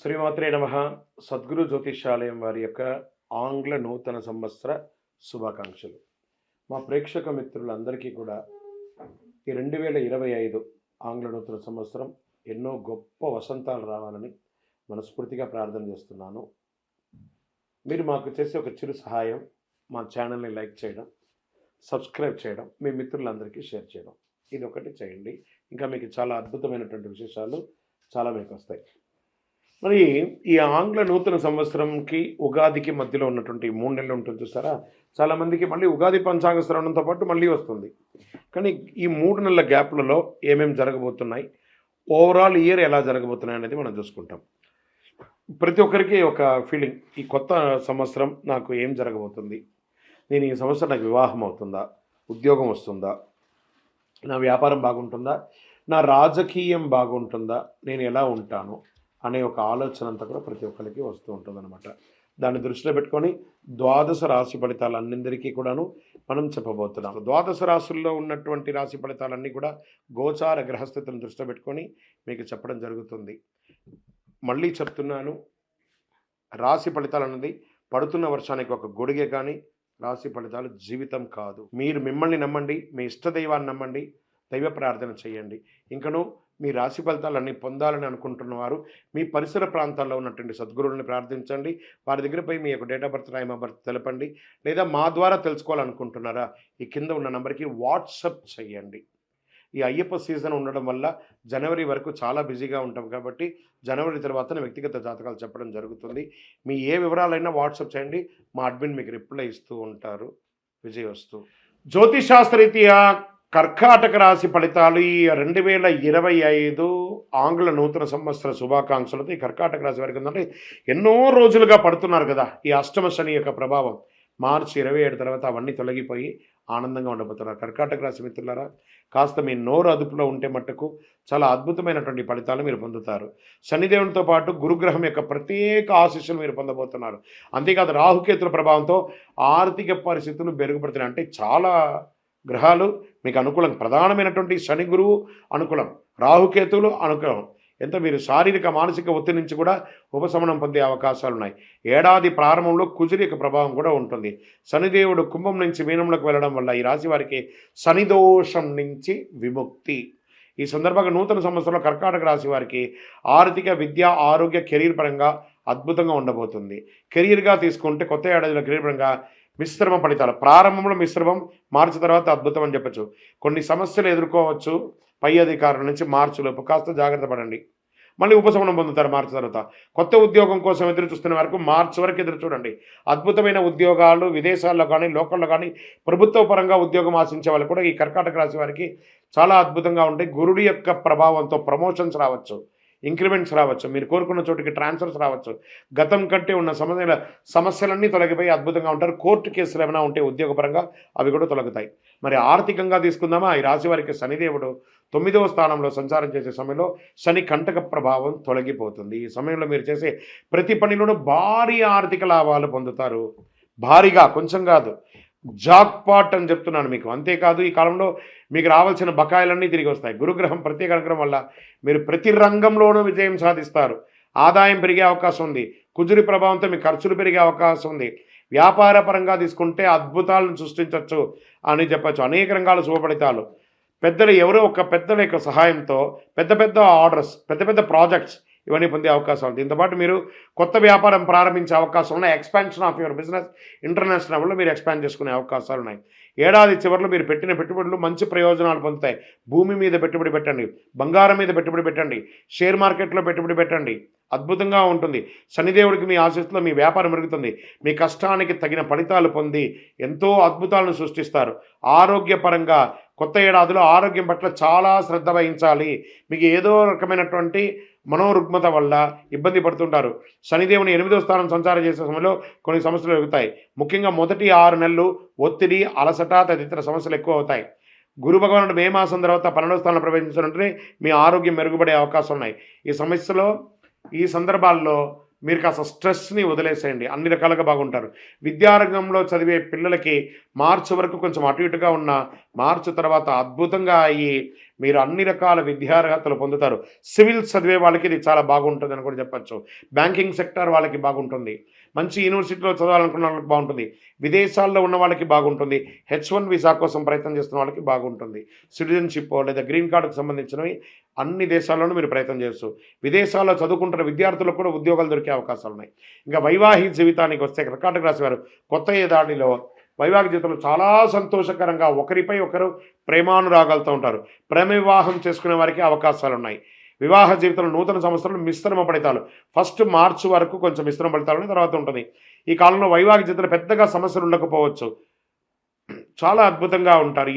శ్రీమాత్రే నమః. సద్గురు జ్యోతిష్యాలయం వారి యొక్క ఆంగ్ల నూతన సంవత్సర శుభాకాంక్షలు. మా ప్రేక్షక మిత్రులందరికీ కూడా ఈ 2025 ఆంగ్ల నూతన సంవత్సరం ఎన్నో గొప్ప వసంతాలు రావాలని మనస్ఫూర్తిగా ప్రార్థన చేస్తున్నాను. మీరు మాకు చేసే ఒక చిరు సహాయం, మా ఛానల్ని లైక్ చేయడం, సబ్స్క్రైబ్ చేయడం, మీ మిత్రులందరికీ షేర్ చేయడం, ఇది ఒకటి చేయండి. ఇంకా మీకు చాలా అద్భుతమైనటువంటి విశేషాలు చాలా మీకు వస్తాయి. మరి ఈ ఆంగ్ల నూతన సంవత్సరంకి ఉగాదికి మధ్యలో ఉన్నటువంటి 3 నెలలు ఉంటుంది చూసారా, చాలామందికి మళ్ళీ ఉగాది పంచాంగ శ్రవణంతో పాటు మళ్ళీ వస్తుంది. కానీ ఈ 3 నెలల గ్యాప్లలో ఏమేమి జరగబోతున్నాయి, ఓవరాల్ ఇయర్ ఎలా జరగబోతున్నాయి అనేది మనం చూసుకుంటాం. ప్రతి ఒక్కరికి ఒక ఫీలింగ్, ఈ కొత్త సంవత్సరం నాకు ఏం జరగబోతుంది, నేను ఈ సంవత్సరం నాకు వివాహం అవుతుందా, ఉద్యోగం వస్తుందా, నా వ్యాపారం బాగుంటుందా, నా రాజకీయం బాగుంటుందా, నేను ఎలా ఉంటాను అనే ఒక ఆలోచన అంతా కూడా ప్రతి ఒక్కరికి వస్తూ ఉంటుందన్నమాట. దాన్ని దృష్టిలో పెట్టుకొని ద్వాదశ రాశి ఫలితాలన్నిందరికీ కూడాను మనం చెప్పబోతున్నాం. ద్వాదశ రాశుల్లో ఉన్నటువంటి రాశి ఫలితాలన్నీ కూడా గోచార గ్రహస్థితులను దృష్టిలో పెట్టుకొని మీకు చెప్పడం జరుగుతుంది. మళ్ళీ చెప్తున్నాను, రాశి ఫలితాలు అన్నది పడుతున్న వర్షానికి ఒక గొడుగే, కానీ రాశి ఫలితాలు జీవితం కాదు. మీరు మిమ్మల్ని నమ్మండి, మీ ఇష్టదైవాన్ని నమ్మండి, దైవ ప్రార్థన చేయండి. ఇంకను మీ రాశి ఫలితాలన్నీ పొందాలని అనుకుంటున్నవారు మీ పరిసర ప్రాంతాల్లో ఉన్నటువంటి సద్గురువుని ప్రార్థించండి. వారి దగ్గర పోయి మీ యొక్క date of birth, time of birth తెలపండి. లేదా మా ద్వారా తెలుసుకోవాలనుకుంటున్నారా, ఈ కింద ఉన్న నెంబర్కి వాట్సప్ చేయండి. ఈ అయ్యప్ప సీజన్ ఉండడం వల్ల జనవరి వరకు చాలా బిజీగా ఉంటాం కాబట్టి జనవరి తర్వాతనే వ్యక్తిగత జాతకాలు చెప్పడం జరుగుతుంది. మీ ఏ వివరాలైనా వాట్సప్ చేయండి, మా అడ్మిన్ మీకు రిప్లై ఇస్తూ ఉంటారు. విజయవస్తు. జ్యోతిశాస్త్రరీత్యా కర్కాటక రాశి ఫలితాలు ఈ 2025 ఆంగ్ల నూతన సంవత్సర శుభాకాంక్షలతో ఈ కర్కాటక రాశి వారికి ఏంటంటే, ఎన్నో రోజులుగా పడుతున్నారు కదా ఈ అష్టమ శని యొక్క ప్రభావం. మార్చి 27 తర్వాత అవన్నీ తొలగిపోయి ఆనందంగా ఉండబోతున్నారు. కర్కాటక రాశి మిత్రులారా, కాస్త మీ నోరు అదుపులో ఉంటే మట్టుకు చాలా అద్భుతమైనటువంటి ఫలితాలు మీరు పొందుతారు. శనిదేవునితో పాటు గురుగ్రహం యొక్క ప్రత్యేక ఆశీస్సులు మీరు పొందబోతున్నారు. అంతేకాదు రాహుకేతుల ప్రభావంతో ఆర్థిక పరిస్థితులు మెరుగుపడుతున్నాయి. అంటే చాలా గ్రహాలు మీకు అనుకూలం. ప్రధానమైనటువంటి శని గురువు అనుకూలం, రాహుకేతువులు అనుకూలం. ఎంత మీరు శారీరక మానసిక ఒత్తిడి నుంచి కూడా ఉపశమనం పొందే అవకాశాలు ఉన్నాయి. ఏడాది ప్రారంభంలో కుజుడి యొక్క ప్రభావం కూడా ఉంటుంది. శనిదేవుడు కుంభం నుంచి మీనంలోకి వెళ్ళడం వల్ల ఈ రాశి వారికి శనిదోషం నుంచి విముక్తి. ఈ సందర్భంగా నూతన సంవత్సరంలో కర్కాటక రాశి వారికి ఆర్థిక, విద్య, ఆరోగ్య, కెరీర్ పరంగా అద్భుతంగా ఉండబోతుంది. కెరీర్గా తీసుకుంటే కొత్త ఏడాదిలో కెరీర్ పరంగా మిశ్రమ ఫలితాలు. ప్రారంభంలో మిశ్రమం, మార్చి తర్వాత అద్భుతం అని చెప్పచ్చు. కొన్ని సమస్యలు ఎదుర్కోవచ్చు పై అధికారుల నుంచి. మార్చిలోపు కాస్త జాగ్రత్త పడండి, మళ్ళీ ఉపశమనం పొందుతారు. మార్చి తర్వాత కొత్త ఉద్యోగం కోసం ఎదురు చూస్తున్న వరకు మార్చి వరకు ఎదురు చూడండి. అద్భుతమైన ఉద్యోగాలు విదేశాల్లో కానీ లోకల్లో కానీ ప్రభుత్వ పరంగా ఉద్యోగం ఆశించే వాళ్ళు కూడా ఈ కర్కాటక రాశి వారికి చాలా అద్భుతంగా ఉంటాయి. గురుడి యొక్క ప్రభావంతో ప్రమోషన్స్ రావచ్చు, ఇంక్రిమెంట్స్ రావచ్చు, మీరు కోరుకున్న చోటికి ట్రాన్స్ఫర్స్ రావచ్చు. గతం కంటే ఉన్న సమస్యలన్నీ తొలగిపోయి అద్భుతంగా ఉంటారు. కోర్టు కేసులు ఏమైనా ఉంటే ఉద్యోగపరంగా అవి కూడా తొలగుతాయి. మరి ఆర్థికంగా తీసుకుందామా, ఈ రాశి వారికి శనిదేవుడు 9వ స్థానంలో సంచారం చేసే సమయంలో శని కంటక ప్రభావం తొలగిపోతుంది. ఈ సమయంలో మీరు చేసే ప్రతి పనిలోనూ భారీ ఆర్థిక లాభాలు పొందుతారు. భారీగా, కొంచెం కాదు, జాక్పాట్ అని చెప్తున్నాను మీకు. అంతేకాదు ఈ కాలంలో మీకు రావాల్సిన బకాయిలన్నీ తిరిగి వస్తాయి. గురుగ్రహం ప్రత్యేక అనుగ్రహం వల్ల మీరు ప్రతి రంగంలోనూ విజయం సాధిస్తారు. ఆదాయం పెరిగే అవకాశం ఉంది. కుజుడి ప్రభావంతో మీ ఖర్చులు పెరిగే అవకాశం ఉంది. వ్యాపార పరంగా తీసుకుంటే అద్భుతాలను సృష్టించవచ్చు అని చెప్పచ్చు. అనేక రంగాల శుభఫలితాలు. పెద్దలు ఎవరో ఒక పెద్దల యొక్క సహాయంతో పెద్ద పెద్ద ఆర్డర్స్, పెద్ద పెద్ద ప్రాజెక్ట్స్ ఇవన్నీ పొందే అవకాశం ఉంది. దీంతోపాటు మీరు కొత్త వ్యాపారం ప్రారంభించే అవకాశం ఉన్నాయి. Expansion of your business international లెవెల్లో మీరు ఎక్స్పాండ్ చేసుకునే అవకాశాలు ఉన్నాయి. ఏడాది చివరిలో మీరు పెట్టిన పెట్టుబడులు మంచి ప్రయోజనాలు పొందుతాయి. భూమి మీద పెట్టుబడి పెట్టండి, బంగారం మీద పెట్టుబడి పెట్టండి, షేర్ మార్కెట్లో పెట్టుబడి పెట్టండి, అద్భుతంగా ఉంటుంది. శనిదేవుడికి మీ ఆశీస్సులో మీ వ్యాపారం పెరుగుతుంది. మీ కష్టానికి తగిన ఫలితాలు పొంది ఎంతో అద్భుతాలను సృష్టిస్తారు. ఆరోగ్యపరంగా కొత్త ఏడాదిలో ఆరోగ్యం పట్ల చాలా శ్రద్ధ వహించాలి. మీకు ఏదో రకమైనటువంటి మనోరుగ్మత వల్ల ఇబ్బంది పడుతుంటారు. శనిదేవుని 8వ స్థానం సంచారం చేసే సమయంలో కొన్ని సమస్యలు ఎదుగుతాయి. ముఖ్యంగా మొదటి 6 నెలలు ఒత్తిడి, అలసట తదితర సమస్యలు ఎక్కువ అవుతాయి. గురు భగవానుడు మే మాసం తర్వాత 12వ స్థానంలో ప్రవేశించినట్టే మీ ఆరోగ్యం మెరుగుపడే అవకాశం ఉన్నాయి. ఈ సందర్భాల్లో మీరు కాస్త స్ట్రెస్ని వదిలేసేయండి, అన్ని రకాలుగా బాగుంటారు. విద్యారంగంలో చదివే పిల్లలకి మార్చి వరకు కొంచెం అటు ఇటుగా ఉన్న మార్చి తర్వాత అద్భుతంగా అయ్యి మీరు అన్ని రకాల విద్యార్హతలు పొందుతారు. సివిల్స్ చదివే వాళ్ళకి ఇది చాలా బాగుంటుందని కూడా చెప్పచ్చు. బ్యాంకింగ్ సెక్టార్ వాళ్ళకి బాగుంటుంది. మంచి యూనివర్సిటీలో చదవాలనుకున్న వాళ్ళకి బాగుంటుంది. విదేశాల్లో ఉన్న వాళ్ళకి బాగుంటుంది. H1 వీసా కోసం ప్రయత్నం చేస్తున్న వాళ్ళకి బాగుంటుంది. సిటిజన్షిప్ లేదా గ్రీన్ కార్డుకు సంబంధించినవి అన్ని దేశాల్లోనూ మీరు ప్రయత్నం చేయొచ్చు. విదేశాల్లో చదువుకుంటున్న విద్యార్థులకు కూడా ఉద్యోగాలు దొరికే అవకాశాలు ఉన్నాయి. ఇంకా వైవాహిక జీవితానికి వస్తే కర్కాటక రాశి వారు కొత్త ఏడాదిలో వైవాహిక జీవితంలో చాలా సంతోషకరంగా ఒకరిపై ఒకరు ప్రేమానురాగాలతో ఉంటారు. ప్రేమ వివాహం చేసుకునే వారికి అవకాశాలు ఉన్నాయి. వివాహ జీవితంలో నూతన సంవత్సరంలో మిశ్రమ ఫలితాలు. ఫస్ట్ మార్చి వరకు కొంచెం మిశ్రమ ఫలితాలు తర్వాత ఉంటుంది. ఈ కాలంలో వైవాహిక జీవితంలో పెద్దగా సమస్యలు ఉండకపోవచ్చు. చాలా అద్భుతంగా ఉంటారు.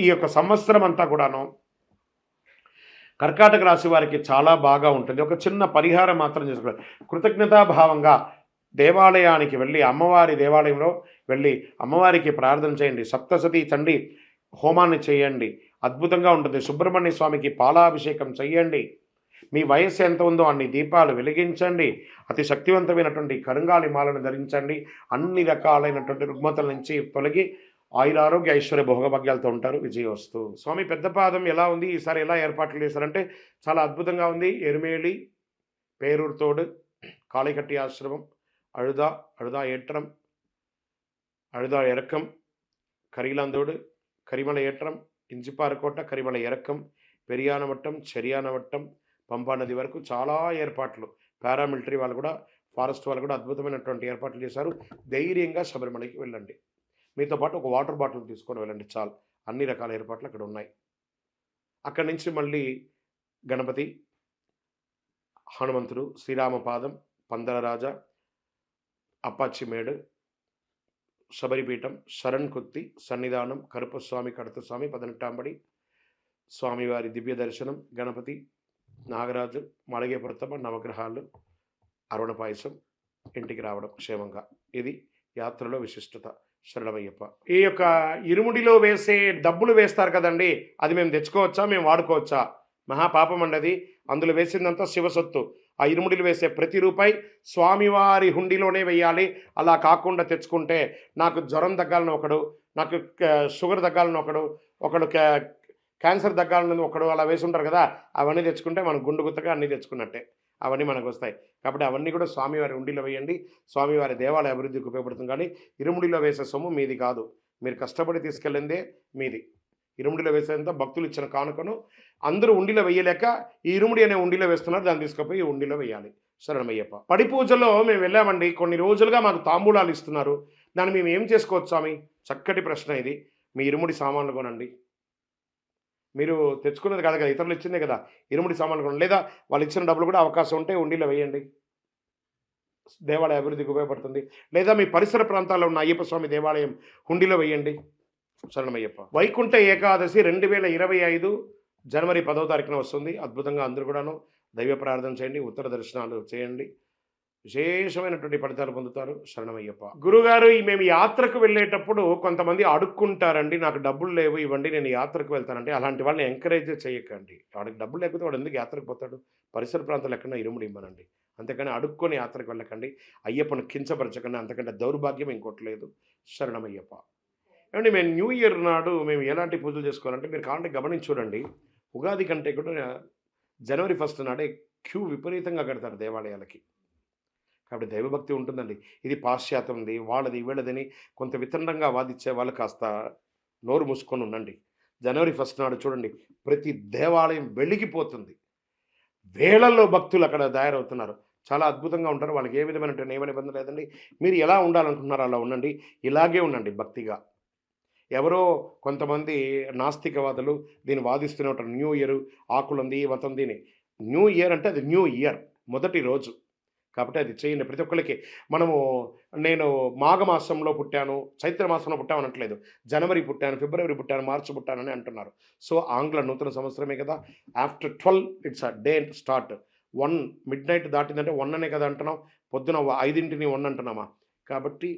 ఈ యొక్క సంవత్సరం అంతా కూడాను కర్కాటక రాశి వారికి చాలా బాగా ఉంటుంది. ఒక చిన్న పరిహారం మాత్రం చేసుకోవాలి. కృతజ్ఞతాభావంగా దేవాలయానికి వెళ్ళి అమ్మవారి దేవాలయంలో వెళ్ళి అమ్మవారికి ప్రార్థన చేయండి. సప్తసతి చండి హోమాన్ని చేయండి. అద్భుతంగా ఉంటుంది. సుబ్రహ్మణ్య స్వామికి పాలాభిషేకం చేయండి. మీ వయస్సు ఎంత ఉందో అన్ని దీపాలు వెలిగించండి. అతి శక్తివంతమైనటువంటి కరుంగాలి మాలను ధరించండి. అన్ని రకాలైనటువంటి రుగ్మతల నుంచి తొలగి ఆయురారోగ్య ఐశ్వర్య భోగభాగ్యాలతో ఉంటారు. విజయోస్తు. స్వామి పెద్దపాదం ఎలా ఉంది, ఈసారి ఎలా ఏర్పాట్లు చేశారంటే చాలా అద్భుతంగా ఉంది. ఎరుమేలి, పేరూరు తోడు, కాళికట్టి ఆశ్రమం, అழுதா ஏற்றம், அழுதா இறக்கம், கரிலாந்தோடு, கரிமலை ஏற்றம், ఇంజిపారకోట, కరిమల ఇరక్కం, పెరియాన మట్టం, చెరియాన మట్టం, పంపా నది వరకు చాలా ఏర్పాట్లు. పారామిలిటరీ వాళ్ళు కూడా, ఫారెస్ట్ వాళ్ళు కూడా అద్భుతమైనటువంటి ఏర్పాట్లు చేశారు. ధైర్యంగా శబరిమలకి వెళ్ళండి. మీతో పాటు ఒక వాటర్ బాటిల్ తీసుకొని వెళ్ళండి చాలు. అన్ని రకాల ఏర్పాట్లు అక్కడ ఉన్నాయి. అక్కడి నుంచి మళ్ళీ గణపతి, హనుమంతుడు, శ్రీరామపాదం, పందలరాజ, అప్పాచిమేడు, శబరిపీఠం, శరణ్ కొత్తి, సన్నిధానం, కరుపస్వామి, కడతస్వామి, 18 స్వామివారి దివ్య దర్శనం, గణపతి, నాగరాజు, మలగే ప్రతమ, నవగ్రహాలు, అరుణ పాయసం, ఇంటికి రావడం క్షేమంగా. ఇది యాత్రలో విశిష్టత. శరణమయ్యప్ప. ఈ యొక్క ఇరుముడిలో వేసే డబ్బులు వేస్తారు కదండి, అది మేము తెచ్చుకోవచ్చా, మేము వాడుకోవచ్చా? మహాపాపం అండి అది. అందులో వేసిందంతా శివసొత్తు. ఆ ఇరుముడిలు వేసే ప్రతి రూపాయి స్వామివారి హుండీలోనే వేయాలి. అలా కాకుండా తెచ్చుకుంటే నాకు జ్వరం తగ్గాలని ఒకడు, నాకు షుగర్ తగ్గాలని ఒకడు క్యాన్సర్ తగ్గాలని ఒకడు అలా వేసి ఉంటారు కదా, అవన్నీ తెచ్చుకుంటే మనం గుండు గుత్తగా అన్నీ తెచ్చుకున్నట్టే. అవన్నీ మనకు వస్తాయి. కాబట్టి అవన్నీ కూడా స్వామివారి హుండీలో వేయండి. స్వామివారి దేవాలయ అభివృద్ధికి ఉపయోగపడుతుంది. కానీ ఇరుముడిలో వేసే సొమ్ము మీది కాదు. మీరు కష్టపడి తీసుకెళ్ళిందే మీది. ఇరుముడిలో వేసేంత భక్తులు ఇచ్చిన కానుకను అందరూ ఉండిలో వేయలేక ఈ ఇరుముడి అనే ఉండిలో వేస్తున్నారు. దాన్ని తీసుకుపోయి ఉండిలో వేయాలి. శరణమయ్యప్ప. పడి పూజలో మేము వెళ్ళామండి. కొన్ని రోజులుగా మాకు తాంబూలాలు ఇస్తున్నారు. దాన్ని మేము ఏం చేసుకోవచ్చు స్వామి? చక్కటి ప్రశ్న ఇది. మీ ఇరుముడి సామాన్లు కొనండి. మీరు తెచ్చుకున్నది కాదు కదా, ఇతరులు ఇచ్చిందే కదా. ఇరుముడి సామాన్లు కొనండి. లేదా వాళ్ళు ఇచ్చిన డబ్బులు కూడా అవకాశం ఉంటే ఉండిలో వేయండి. దేవాలయ అభివృద్ధికి ఉపయోగపడుతుంది. లేదా మీ పరిసర ప్రాంతాల్లో ఉన్న అయ్యప్ప స్వామి దేవాలయం హుండీలో వేయండి. శరణమయ్యప్ప. వైకుంఠ ఏకాదశి 2025 జనవరి 10వ తారీఖున వస్తుంది. అద్భుతంగా అందరూ కూడాను దైవ ప్రార్థన చేయండి, ఉత్తర దర్శనాలు చేయండి. విశేషమైనటువంటి ఫలితాలు పొందుతారు. శరణమయ్యప్ప. గురుగారు, మేము యాత్రకు వెళ్ళేటప్పుడు కొంతమంది అడుక్కుంటారండి, నాకు డబ్బులు లేవు ఇవ్వండి, నేను యాత్రకు వెళ్తానంటే అలాంటి వాళ్ళని ఎంకరేజ్ చేయకండి. వాడికి డబ్బులు లేకపోతే వాడు ఎందుకు యాత్రకు పోతాడు? పరిసర ప్రాంతాలు ఎక్కడన్నా ఇరుముడి ఇవ్వనండి. అంతేకాని అడుక్కొని యాత్రకు వెళ్ళకండి. అయ్యప్పను కించపరచకండి. అంతకంటే దౌర్భాగ్యం ఇంకోటి లేదు. శరణమయ్యప్ప. ఏమండి, మేము న్యూ ఇయర్ నాడు మేము ఎలాంటి పూజలు చేసుకోవాలంటే మీరు కావాలంటే గమనించి చూడండి. ఉగాది కంటే కూడా జనవరి 1 నాడే క్యూ విపరీతంగా కడతారు దేవాలయాలకి. కాబట్టి దైవభక్తి ఉంటుందండి. ఇది పాశ్చాత్యంది, వాళ్ళది వీళ్ళదని కొంత వితండంగా వాదించే వాళ్ళు కాస్త నోరు మూసుకొని ఉండండి. జనవరి 1 నాడు చూడండి, ప్రతి దేవాలయం వెలిగిపోతుంది. వేళల్లో భక్తులు అక్కడ తయారవుతున్నారు. చాలా అద్భుతంగా ఉంటారు. వాళ్ళకి ఏ విధమైన నియమ నిబంధన లేదండి. మీరు ఎలా ఉండాలనుకుంటున్నారో అలా ఉండండి. ఇలాగే ఉండండి భక్తిగా. ఎవరో కొంతమంది నాస్తికవాదులు దీన్ని వాదిస్తూనే ఉంటారు. న్యూ ఇయర్ ఆకులుంది వతంది అని. న్యూ ఇయర్ అంటే అది న్యూ ఇయర్, మొదటి రోజు. కాబట్టి అది చేయండి ప్రతి ఒక్కరికి. నేను మాఘమాసంలో పుట్టాను, చైత్ర మాసంలో పుట్టాను అనట్లేదు. జనవరి పుట్టాను, ఫిబ్రవరి పుట్టాను, మార్చి పుట్టానని అంటున్నారు. సో ఆంగ్ల నూతన సంవత్సరమే కదా. After 12 it's a day start. 1 midnight దాటిందంటే 1 అనే కదా అంటున్నాం. పొద్దున 5ంటిని 1 అంటున్నామా? కాబట్టి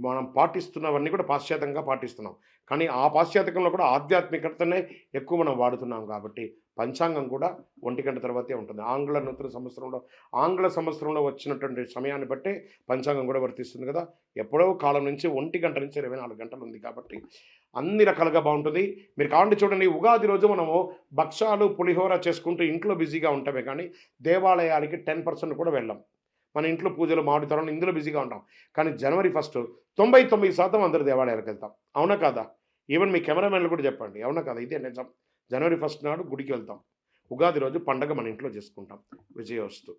మనం పాటిస్తున్నవన్నీ కూడా పాశ్చాత్యంగా పాటిస్తున్నాం. కానీ ఆ పాశ్చాత్యంలో కూడా ఆధ్యాత్మికతనే ఎక్కువ మనం వాడుతున్నాం. కాబట్టి పంచాంగం కూడా 1 గంట తర్వాతే ఉంటుంది. ఆంగ్ల సంవత్సరంలో వచ్చినటువంటి సమయాన్ని బట్టే పంచాంగం కూడా వర్తిస్తుంది కదా! ఎప్పుడో కాలం నుంచి 1 గంట నుంచి 24 గంటలు ఉంది కాబట్టి అన్ని రకాలుగా బావుంటుంది. మీరు కావాలంటే చూడండి, ఉగాది రోజు మనము భక్షాలు, పులిహోర చేసుకుంటూ ఇంట్లో బిజీగా ఉంటామే కానీ దేవాలయానికి 10% కూడా వెళ్ళం. మన ఇంట్లో పూజలు, మామిడి తోరణాలు ఇందులో బిజీగా ఉంటాం. కానీ జనవరి 1 99% అందరూ దేవాలయాలకెళ్తాం. అవునా కాదా? ఈవెన్ మీ కెమెరామెన్‌లు కూడా చెప్పండి. అవునా కాదా? ఇదే నిజం. జనవరి 1 నాడు గుడికి వెళ్తాం. ఉగాది రోజు పండగ మన ఇంట్లో చేసుకుంటాం. విజయోస్తు.